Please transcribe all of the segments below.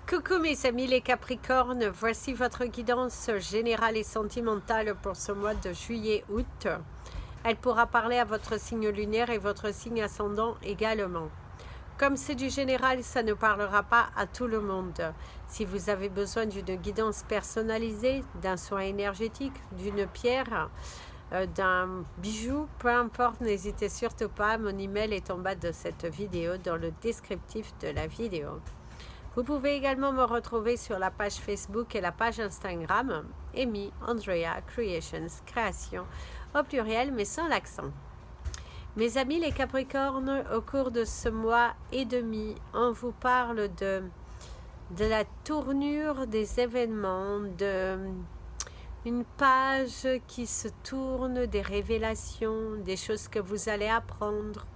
Coucou mes amis les Capricornes, voici votre guidance générale et sentimentale pour ce mois de juillet-août. Elle pourra parler à votre signe lunaire et votre signe ascendant également. Comme c'est du général, ça ne parlera pas à tout le monde. Si vous avez besoin d'une guidance personnalisée, d'un soin énergétique, d'une pierre, d'un bijou, peu importe, n'hésitez surtout pas. Mon email est en bas de cette vidéo dans le descriptif de la vidéo. Vous pouvez également me retrouver sur la page Facebook et la page Instagram Amy Andrea Creations, création au pluriel mais sans l'accent. Mes amis les Capricornes, au cours de ce mois et demi, on vous parle de la tournure des événements, une page qui se tourne, des révélations, des choses que vous allez apprendre.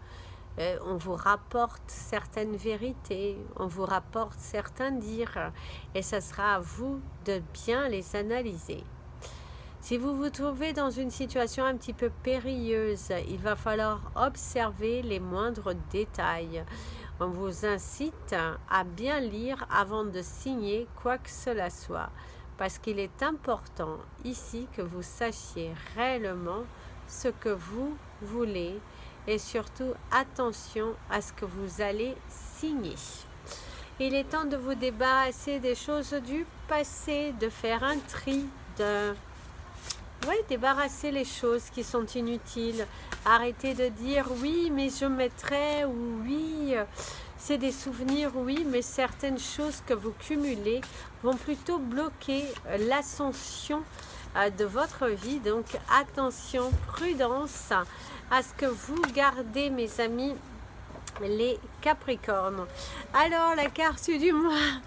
On vous rapporte certaines vérités, on vous rapporte certains dires, et ça sera à vous de bien les analyser. Si vous vous trouvez dans une situation un petit peu périlleuse, il va falloir observer les moindres détails. On vous incite à bien lire avant de signer quoi que cela soit, parce qu'il est important ici que vous sachiez réellement ce que vous voulez, et surtout attention à ce que vous allez signer. Il est temps de vous débarrasser des choses du passé, de faire un tri, débarrasser les choses qui sont inutiles. Arrêtez de dire oui mais je mettrai, ou oui c'est des souvenirs, oui mais certaines choses que vous cumulez vont plutôt bloquer l'ascension de votre vie. Donc attention, prudence à ce que vous gardez mes amis les Capricornes. Alors la carte du mois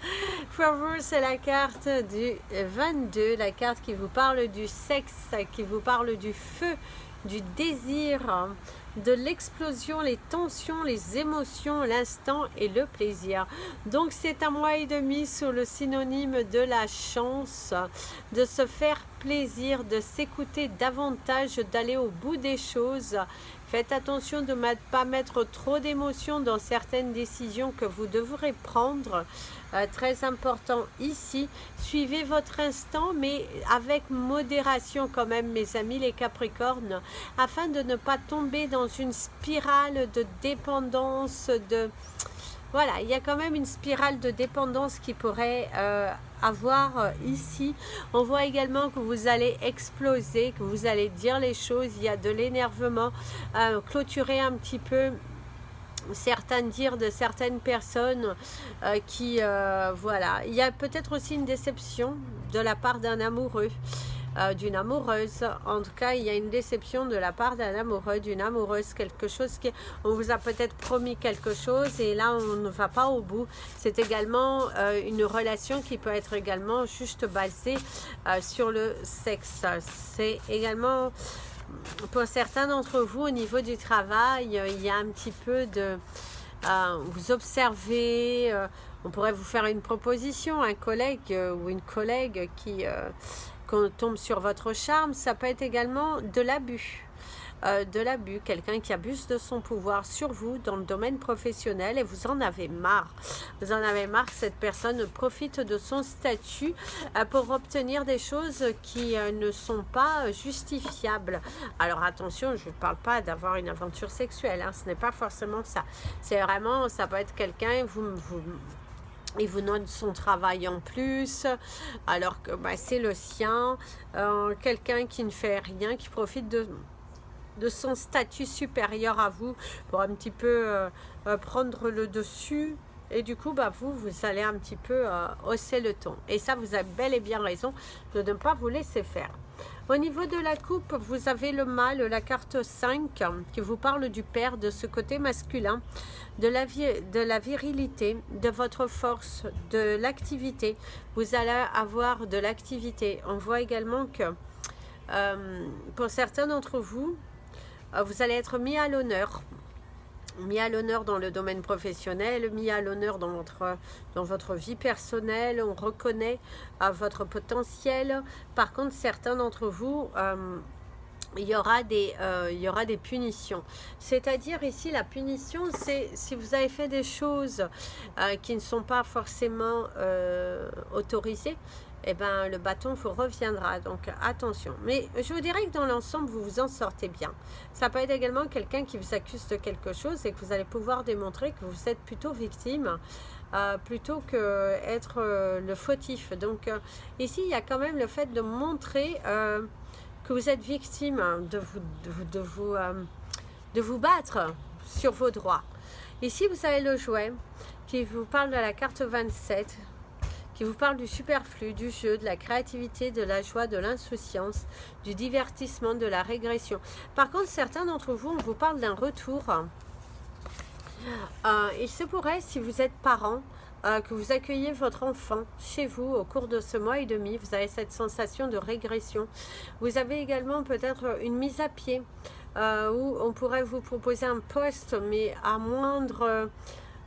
pour vous, c'est la carte du 22, la carte qui vous parle du sexe, qui vous parle du feu, du désir, de l'explosion, les tensions, les émotions, l'instant et le plaisir. Donc c'est un mois et demi sous le synonyme de la chance, de se faire plaisir, de s'écouter davantage, d'aller au bout des choses. Faites attention de ne pas mettre trop d'émotions dans certaines décisions que vous devrez prendre. Très important ici. Suivez votre instant, mais avec modération quand même, mes amis les Capricornes, afin de ne pas tomber dans une spirale de dépendance, Voilà, il y a quand même une spirale de dépendance qui pourrait avoir ici. On voit également que vous allez exploser, que vous allez dire les choses, il y a de l'énervement, clôturer un petit peu certains dires de certaines personnes voilà. Il y a peut-être aussi une déception de la part d'un amoureux, d'une amoureuse. En tout cas, il y a une déception de la part d'un amoureux, d'une amoureuse, quelque chose qui, on vous a peut-être promis quelque chose et là on ne va pas au bout. C'est également une relation qui peut être également juste basée sur le sexe. C'est également pour certains d'entre vous au niveau du travail, il y a un petit peu de vous observez, on pourrait vous faire une proposition, un collègue ou une collègue qui tombe sur votre charme. Ça peut être également de l'abus. Quelqu'un qui abuse de son pouvoir sur vous dans le domaine professionnel et vous en avez marre. Vous en avez marre que cette personne profite de son statut pour obtenir des choses qui ne sont pas justifiables. Alors attention, je ne parle pas d'avoir une aventure sexuelle, hein, ce n'est pas forcément ça. C'est vraiment, ça peut être quelqu'un, il vous donne son travail en plus, alors que c'est le sien. Quelqu'un qui ne fait rien, qui profite de son statut supérieur à vous pour un petit peu prendre le dessus, et du coup vous allez un petit peu hausser le ton, et ça vous avez bel et bien raison de ne pas vous laisser faire. Au niveau de la coupe, vous avez le mâle, la carte 5, qui vous parle du père, de ce côté masculin, de la virilité, de votre force, de l'activité. Vous allez avoir de l'activité. On voit également que pour certains d'entre vous, vous allez être mis à l'honneur dans le domaine professionnel, mis à l'honneur dans votre vie personnelle. On reconnaît votre potentiel. Par contre, certains d'entre vous il y aura des punitions. C'est-à-dire ici, la punition, c'est si vous avez fait des choses qui ne sont pas forcément autorisées, eh ben, le bâton vous reviendra. Donc attention. Mais je vous dirais que dans l'ensemble, vous vous en sortez bien. Ça peut être également quelqu'un qui vous accuse de quelque chose et que vous allez pouvoir démontrer que vous êtes plutôt victime. Plutôt que être le fautif. Donc ici, il y a quand même le fait de montrer que vous êtes victime de vous battre sur vos droits. Ici, vous avez le jouet qui vous parle de la carte 27, qui vous parle du superflu, du jeu, de la créativité, de la joie, de l'insouciance, du divertissement, de la régression. Par contre, certains d'entre vous, on vous parle d'un retour. Il se pourrait, si vous êtes parent, que vous accueillez votre enfant chez vous au cours de ce mois et demi, vous avez cette sensation de régression. Vous avez également peut-être une mise à pied où on pourrait vous proposer un poste, mais à moindre...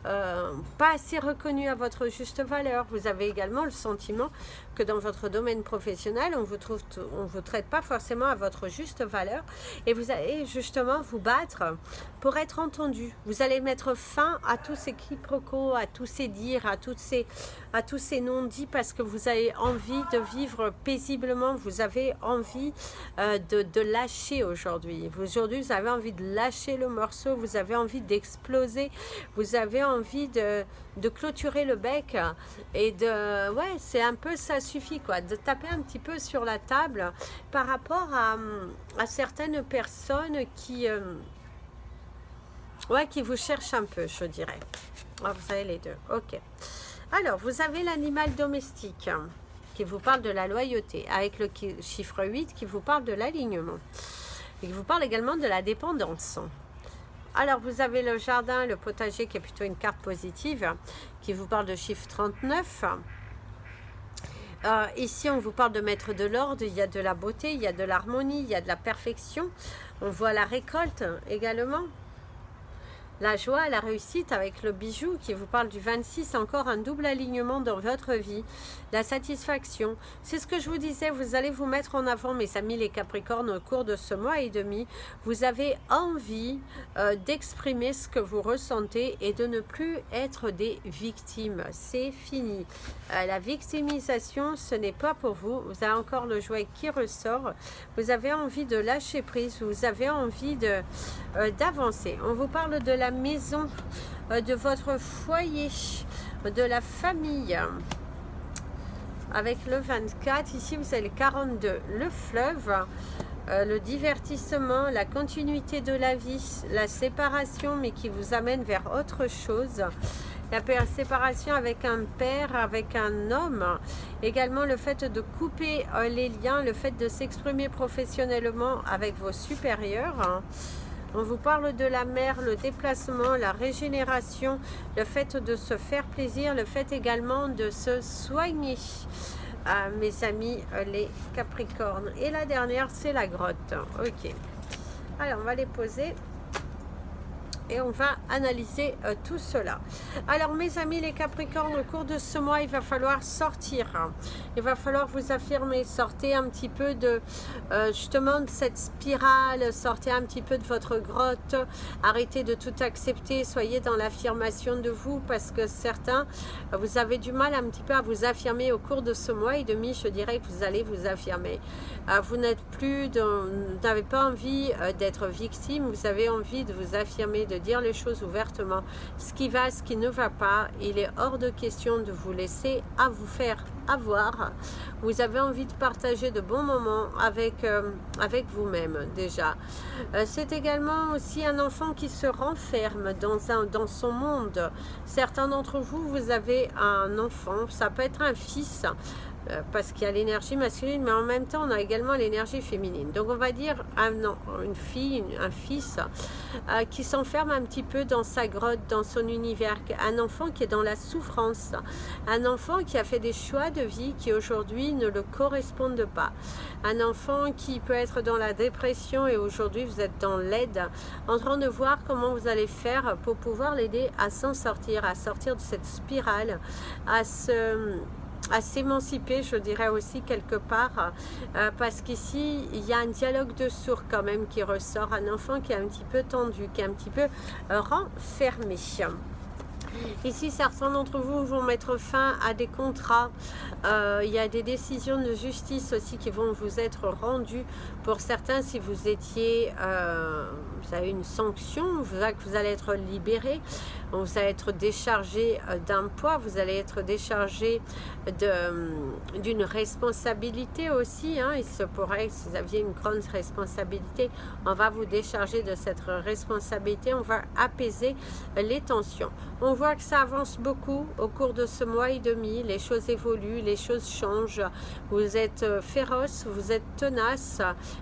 pas assez reconnu à votre juste valeur. Vous avez également le sentiment que dans votre domaine professionnel, on vous traite pas forcément à votre juste valeur et vous allez justement vous battre pour être entendu. Vous allez mettre fin à tous ces quiproquos, à tous ces dires, à tous ces non-dits parce que vous avez envie de vivre paisiblement, vous avez envie de lâcher aujourd'hui. Aujourd'hui, vous avez envie de lâcher le morceau, vous avez envie d'exploser, vous avez envie de clôturer le bec et ouais, c'est un peu, ça suffit quoi, de taper un petit peu sur la table par rapport à certaines personnes qui ouais, qui vous cherchent un peu, je dirais. Ah, vous avez les deux, ok. Alors, vous avez l'animal domestique qui vous parle de la loyauté, avec le chiffre 8 qui vous parle de l'alignement et qui vous parle également de la dépendance. Alors, vous avez le jardin, le potager qui est plutôt une carte positive qui vous parle de chiffre 39. Ici, on vous parle de mettre de l'ordre, il y a de la beauté, il y a de l'harmonie, il y a de la perfection. On voit la récolte également. La joie, la réussite avec le bijou qui vous parle du 26, encore un double alignement dans votre vie. La satisfaction, c'est ce que je vous disais, vous allez vous mettre en avant, mes amis les Capricornes, au cours de ce mois et demi. Vous avez envie d'exprimer ce que vous ressentez et de ne plus être des victimes. C'est fini. La victimisation, ce n'est pas pour vous. Vous avez encore le jouet qui ressort. Vous avez envie de lâcher prise, vous avez envie d'avancer. On vous parle de la maison, de votre foyer, de la famille. Avec le 24, ici vous avez le 42, le fleuve, le divertissement, la continuité de la vie, la séparation mais qui vous amène vers autre chose. La séparation avec un père, avec un homme, également le fait de couper les liens, le fait de s'exprimer professionnellement avec vos supérieurs. On vous parle de la mer, le déplacement, la régénération, le fait de se faire plaisir, le fait également de se soigner, mes amis les Capricornes. Et la dernière, c'est la grotte. Ok. Alors, on va les poser. Et on va analyser tout cela. Alors mes amis les Capricornes, au cours de ce mois, il va falloir sortir. Il va falloir vous affirmer, sortez un petit peu de justement de cette spirale, sortez un petit peu de votre grotte, arrêtez de tout accepter, soyez dans l'affirmation de vous parce que certains, vous avez du mal un petit peu à vous affirmer au cours de ce mois et demi, je dirais que vous allez vous affirmer. Vous n'êtes plus, vous n'avez pas envie d'être victime, vous avez envie de vous affirmer, de dire les choses ouvertement, ce qui va, ce qui ne va pas. Il est hors de question de vous laisser à vous faire avoir. Vous avez envie de partager de bons moments avec vous-même déjà. C'est également aussi un enfant qui se renferme dans son monde. Certains d'entre vous, vous avez un enfant, ça peut être un fils, parce qu'il y a l'énergie masculine, mais en même temps, on a également l'énergie féminine. Donc, on va dire une fille, un fils qui s'enferme un petit peu dans sa grotte, dans son univers. Un enfant qui est dans la souffrance. Un enfant qui a fait des choix de vie qui aujourd'hui ne le correspondent pas. Un enfant qui peut être dans la dépression et aujourd'hui, vous êtes dans l'aide, en train de voir comment vous allez faire pour pouvoir l'aider à s'en sortir, à sortir de cette spirale, à se à s'émanciper, je dirais aussi quelque part, parce qu'ici il y a un dialogue de sourds quand même qui ressort, un enfant qui est un petit peu tendu, qui est un petit peu renfermé. Ici, certains d'entre vous vont mettre fin à des contrats. Il y a des décisions de justice aussi qui vont vous être rendues. Pour certains, si vous étiez, vous avez une sanction, vous allez être libéré. Vous allez être déchargé d'un poids, vous allez être déchargé d'une responsabilité aussi. Hein. Il se pourrait, si vous aviez une grande responsabilité, on va vous décharger de cette responsabilité, on va apaiser les tensions. On voit que ça avance beaucoup au cours de ce mois et demi, les choses évoluent, les choses changent, vous êtes féroce, vous êtes tenace,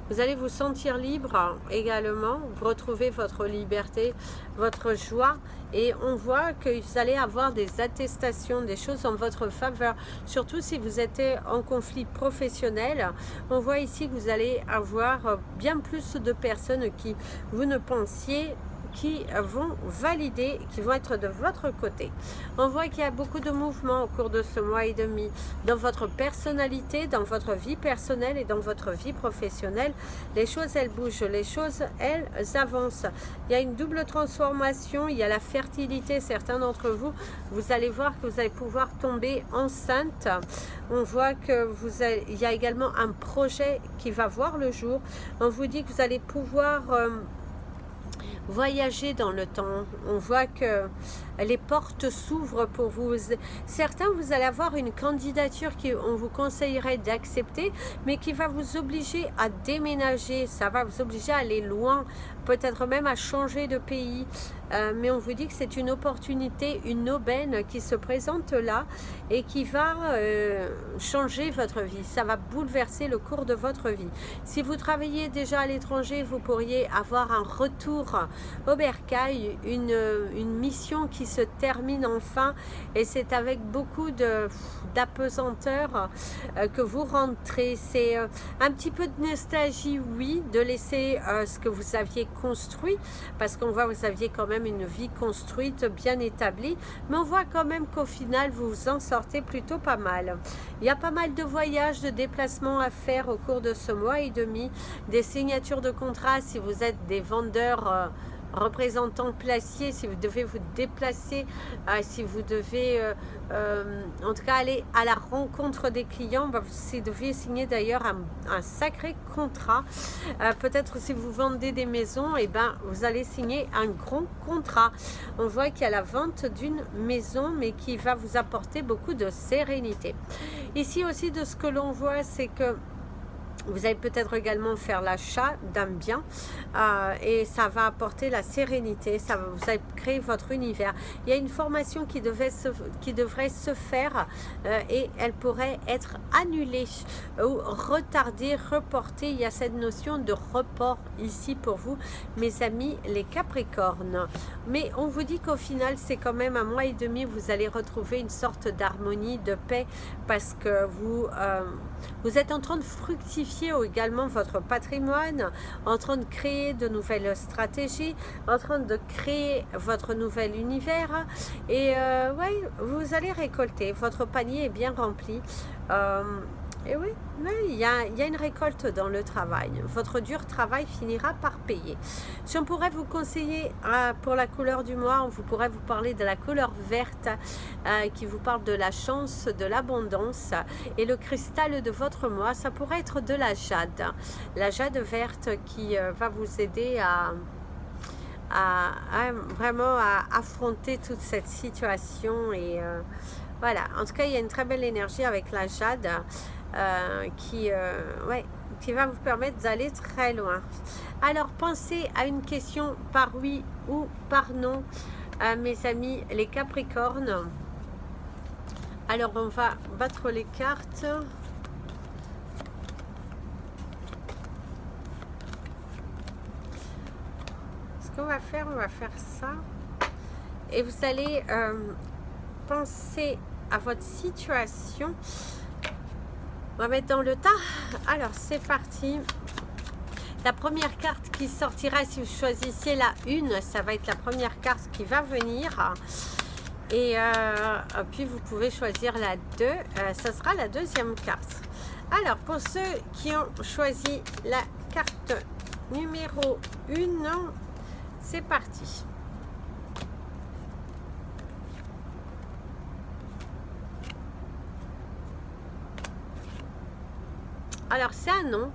vous allez vous sentir libre également, vous retrouvez votre liberté, votre joie, et on voit que vous allez avoir des attestations, des choses en votre faveur, surtout si vous êtes en conflit professionnel. On voit ici que vous allez avoir bien plus de personnes qui vous ne pensiez, qui vont valider, qui vont être de votre côté. On voit qu'il y a beaucoup de mouvements au cours de ce mois et demi dans votre personnalité, dans votre vie personnelle et dans votre vie professionnelle. Les choses, elles bougent, les choses, elles avancent. Il y a une double transformation, il y a la fertilité. Certains d'entre vous, vous allez voir que vous allez pouvoir tomber enceinte. On voit que il y a également un projet qui va voir le jour. On vous dit que vous allez pouvoir voyager dans le temps. On voit que les portes s'ouvrent pour vous. Certains, vous allez avoir une candidature qu'on vous conseillerait d'accepter, mais qui va vous obliger à déménager. Ça va vous obliger à aller loin, peut-être même à changer de pays. Mais on vous dit que c'est une opportunité, une aubaine qui se présente là et qui va changer votre vie. Ça va bouleverser le cours de votre vie. Si vous travaillez déjà à l'étranger, vous pourriez avoir un retour au bercail, une mission qui se termine enfin, et c'est avec beaucoup d'apesanteur que vous rentrez. C'est un petit peu de nostalgie, oui, de laisser ce que vous aviez construit, parce qu'on voit que vous aviez quand même une vie construite, bien établie, mais on voit quand même qu'au final vous vous en sortez plutôt pas mal. Il y a pas mal de voyages, de déplacements à faire au cours de ce mois et demi, des signatures de contrats si vous êtes des vendeurs représentants placiers, si vous devez vous déplacer, si vous devez en tout cas aller à la rencontre des clients, si vous devez signer d'ailleurs un sacré contrat. Peut-être si vous vendez des maisons, et vous allez signer un gros contrat. On voit qu'il y a la vente d'une maison, mais qui va vous apporter beaucoup de sérénité. Ici aussi, de ce que l'on voit, c'est que vous allez peut-être également faire l'achat d'un bien et ça va apporter la sérénité, vous allez créer votre univers. Il y a une formation qui devrait se faire et elle pourrait être annulée ou retardée, reportée. Il y a cette notion de report ici pour vous, mes amis les Capricornes. Mais on vous dit qu'au final, c'est quand même un mois et demi, vous allez retrouver une sorte d'harmonie, de paix, parce que vous êtes en train de fructifier également votre patrimoine, en train de créer de nouvelles stratégies, en train de créer votre nouvel univers, et ouais, vous allez récolter, votre panier est bien rempli. Et oui, il y a une récolte dans le travail. Votre dur travail finira par payer. Si on pourrait vous conseiller pour la couleur du mois, on pourrait vous parler de la couleur verte qui vous parle de la chance, de l'abondance. Et le cristal de votre mois, ça pourrait être de la jade. La jade verte qui va vous aider vraiment à affronter toute cette situation. Et voilà, en tout cas, il y a une très belle énergie avec la jade. Qui va vous permettre d'aller très loin. Alors pensez à une question par oui ou par non, mes amis les Capricornes. Alors on va battre les cartes. Ce qu'on va faire, on va faire ça, et vous allez penser à votre situation. On va mettre dans le tas. Alors, c'est parti. La première carte qui sortira, si vous choisissez la une, ça va être la première carte qui va venir. Et puis vous pouvez choisir la 2, ça sera la deuxième carte. Alors pour ceux qui ont choisi la carte numéro 1, c'est parti. Alors c'est un non.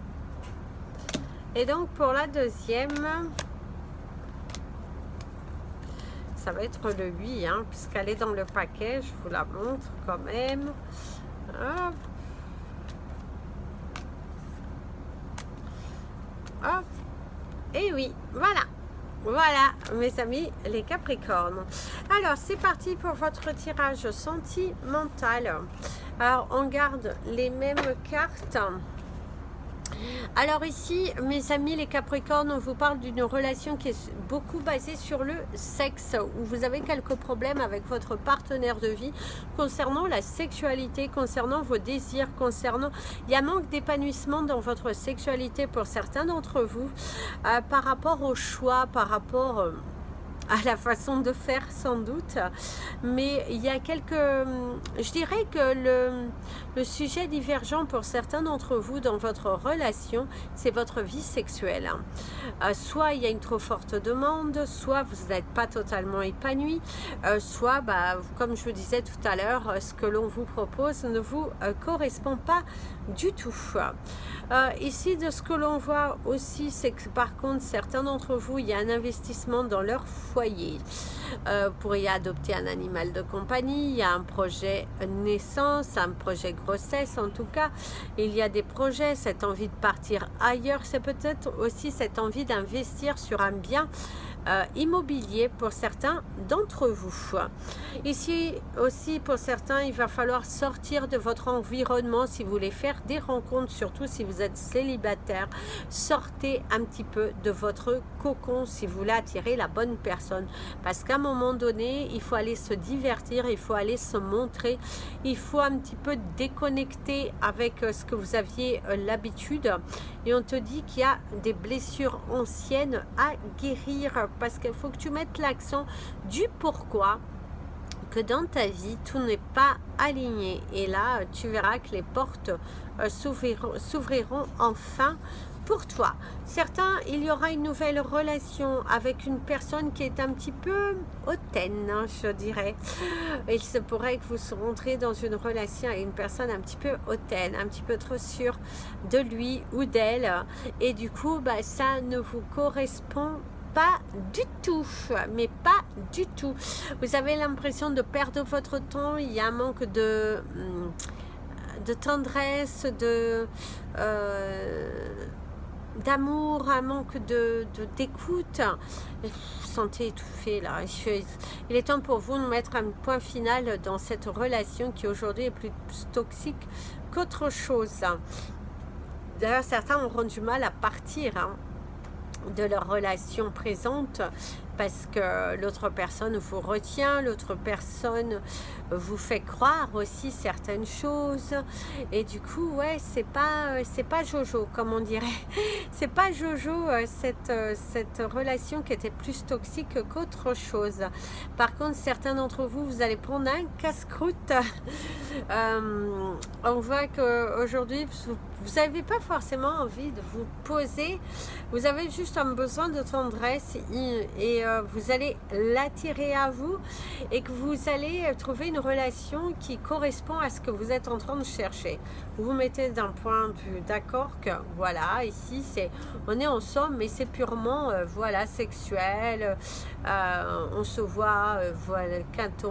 Et donc pour la deuxième, ça va être le 8, hein, puisqu'elle est dans le paquet, je vous la montre quand même. Hop. Hop. Et oui, voilà. Voilà, mes amis, les Capricornes. Alors, c'est parti pour votre tirage sentimental. Alors, on garde les mêmes cartes. Alors ici, mes amis les Capricornes, on vous parle d'une relation qui est beaucoup basée sur le sexe, où vous avez quelques problèmes avec votre partenaire de vie concernant la sexualité, concernant vos désirs, concernant... Il y a manque d'épanouissement dans votre sexualité pour certains d'entre vous, par rapport au choix, par rapport... à la façon de faire sans doute, mais il y a quelques, je dirais que le sujet divergent pour certains d'entre vous dans votre relation, c'est votre vie sexuelle. Soit il y a une trop forte demande, soit vous n'êtes pas totalement épanoui, soit comme je vous disais tout à l'heure, ce que l'on vous propose ne vous correspond pas du tout. Ici, de ce que l'on voit aussi, c'est que par contre, certains d'entre vous, il y a un investissement dans leur foyer. Vous pourriez adopter un animal de compagnie, il y a un projet naissance, un projet grossesse en tout cas. Il y a des projets, cette envie de partir ailleurs, c'est peut-être aussi cette envie d'investir sur un bien immobilier pour certains d'entre vous. Ici aussi pour certains, il va falloir sortir de votre environnement si vous voulez faire des rencontres, surtout si vous êtes célibataire. Sortez un petit peu de votre cocon si vous voulez attirer la bonne personne, parce qu'à un moment donné, il faut aller se divertir, il faut aller se montrer, il faut un petit peu déconnecter avec ce que vous aviez l'habitude, et on te dit qu'il y a des blessures anciennes à guérir, parce qu'il faut que tu mettes l'accent du pourquoi que dans ta vie tout n'est pas aligné, et là tu verras que les portes s'ouvriront enfin pour toi. Certains, il y aura une nouvelle relation avec une personne qui est un petit peu hautaine, hein, je dirais. Il se pourrait que vous rentrez dans une relation avec une personne un petit peu hautaine, un petit peu trop sûre de lui ou d'elle, et du coup ça ne vous correspond pas du tout, mais pas du tout. Vous avez l'impression de perdre votre temps, il y a un manque de tendresse, d'amour, un manque d'écoute. Vous vous sentez étouffé là. Il est temps pour vous de mettre un point final dans cette relation qui aujourd'hui est plus toxique qu'autre chose. D'ailleurs, certains auront du mal à partir, hein, de leur relation présente, parce que l'autre personne vous retient, l'autre personne vous fait croire aussi certaines choses, et du coup ouais, c'est pas Jojo comme on dirait, c'est pas Jojo cette relation qui était plus toxique qu'autre chose. Par contre, certains d'entre vous, vous allez prendre un casse-croûte. On voit qu'aujourd'hui vous n'avez pas forcément envie de vous poser, vous avez juste un besoin de tendresse, et vous allez l'attirer à vous, et que vous allez trouver une relation qui correspond à ce que vous êtes en train de chercher. Vous vous mettez d'un point de vue d'accord que voilà, ici on est ensemble, mais c'est purement voilà, sexuel, on se voit voilà, quand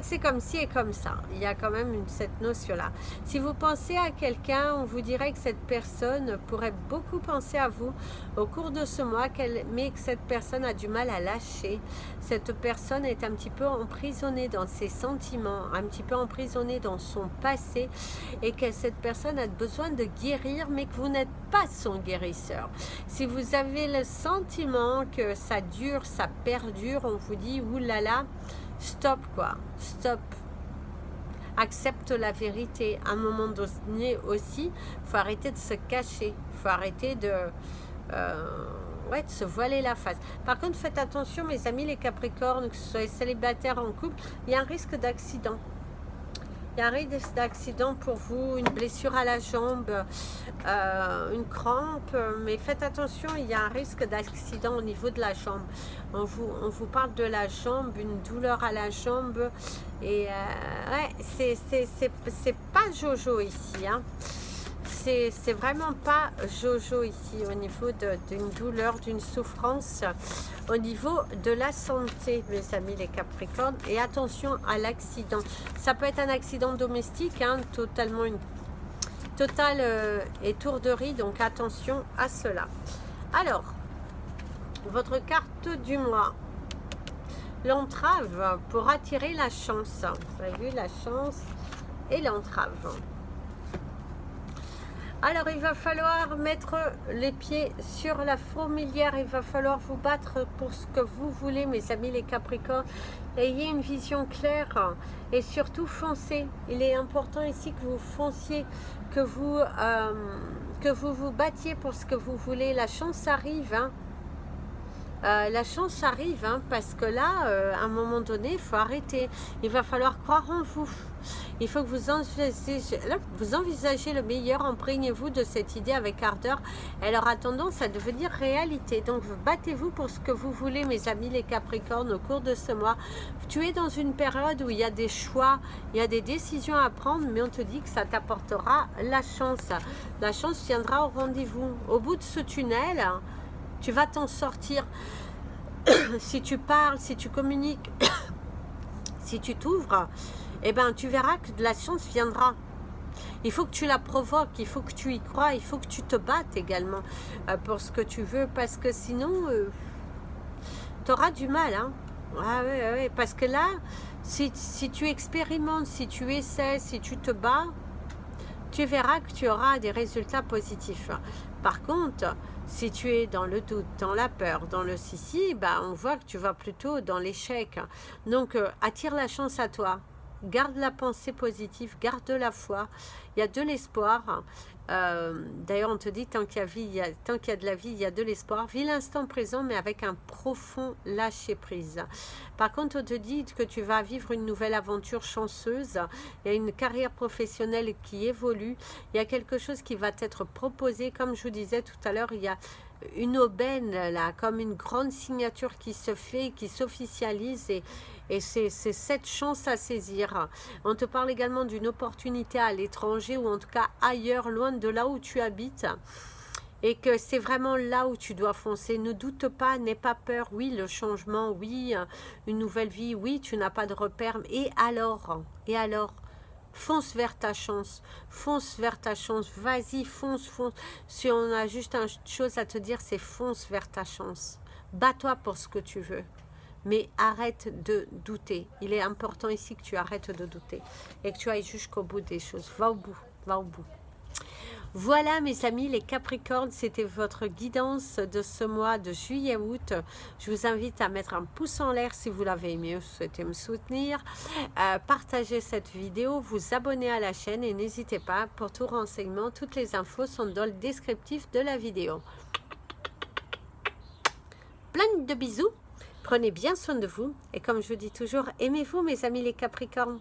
c'est comme ci et comme ça. Il y a quand même cette notion là. Si vous pensez à quelqu'un, on vous dirait que cette personne pourrait beaucoup penser à vous au cours de ce mois, mais que cette personne a du mal à lâcher. Cette personne est un petit peu emprisonnée dans ses sentiments, un petit peu emprisonnée dans son passé, et que cette personne a besoin de guérir, mais que vous n'êtes pas son guérisseur. Si vous avez le sentiment que ça dure, ça perdure, on vous dit oulala, stop quoi, stop. Accepte la vérité. À un moment donné aussi, il faut arrêter de se cacher, il faut arrêter de ouais, de se voiler la face. Par contre, faites attention, mes amis les Capricornes, que ce soit célibataires en couple, il y a un risque d'accident. Il y a un risque d'accident pour vous, une blessure à la jambe, une crampe, mais faites attention, il y a un risque d'accident au niveau de la jambe. On vous parle de la jambe, une douleur à la jambe, et ouais, c'est pas Jojo ici, hein. C'est vraiment pas Jojo ici au niveau d'une douleur, d'une souffrance, au niveau de la santé, mes amis les Capricornes. Et attention à l'accident. Ça peut être un accident domestique, hein, totalement une totale étourderie, donc attention à cela. Alors, votre carte du mois. L'entrave pour attirer la chance. Vous avez vu la chance et l'entrave. Alors, il va falloir mettre les pieds sur la fourmilière. Il va falloir vous battre pour ce que vous voulez, mes amis les Capricornes. Ayez une vision claire et surtout foncez. Il est important ici que vous fonciez, que vous vous battiez pour ce que vous voulez. La chance arrive, hein. La chance arrive, hein, parce que là, à un moment donné, il faut arrêter. Il va falloir croire en vous. Il faut que vous envisagez le meilleur, imprégnez-vous de cette idée avec ardeur. Elle aura tendance à devenir réalité. Donc, battez-vous pour ce que vous voulez, mes amis les Capricornes, au cours de ce mois. Tu es dans une période où il y a des choix, il y a des décisions à prendre, mais on te dit que ça t'apportera la chance. La chance viendra au rendez-vous. Au bout de ce tunnel, tu vas t'en sortir. Si tu parles, si tu communiques, si tu t'ouvres, eh ben, tu verras que de la chance viendra. Il faut que tu la provoques, il faut que tu y crois, il faut que tu te battes également pour ce que tu veux, parce que sinon, tu auras du mal. Hein. Ah, ouais, parce que là, si tu expérimentes, si tu essaies, si tu te bats, tu verras que tu auras des résultats positifs. Par contre, si tu es dans le doute, dans la peur, dans le si, bah, on voit que tu vas plutôt dans l'échec. Donc, attire la chance à toi. Garde la pensée positive, garde la foi. Il y a de l'espoir. D'ailleurs, on te dit, tant qu'il y a de la vie, il y a de l'espoir. Vis l'instant présent, mais avec un profond lâcher-prise. Par contre, on te dit que tu vas vivre une nouvelle aventure chanceuse. Il y a une carrière professionnelle qui évolue. Il y a quelque chose qui va t'être proposé. Comme je vous disais tout à l'heure, il y a une aubaine, là, comme une grande signature qui se fait, qui s'officialise, et c'est cette chance à saisir. On te parle également d'une opportunité à l'étranger, ou en tout cas ailleurs, loin de là où tu habites, et que c'est vraiment là où tu dois foncer. Ne doute pas, n'aie pas peur. Oui, le changement, oui, une nouvelle vie, oui, tu n'as pas de repères. Et alors, fonce vers ta chance, vas-y, fonce. Si on a juste une chose à te dire, c'est fonce vers ta chance. Bats-toi pour ce que tu veux, mais arrête de douter. Il est important ici que tu arrêtes de douter et que tu ailles jusqu'au bout des choses. Va au bout. Voilà, mes amis les Capricornes, c'était votre guidance de ce mois de juillet-août. Je vous invite à mettre un pouce en l'air si vous l'avez aimé ou souhaitez me soutenir. Partagez cette vidéo, vous abonnez à la chaîne et n'hésitez pas, pour tout renseignement, toutes les infos sont dans le descriptif de la vidéo. Plein de bisous, prenez bien soin de vous et comme je vous dis toujours, aimez-vous mes amis les Capricornes.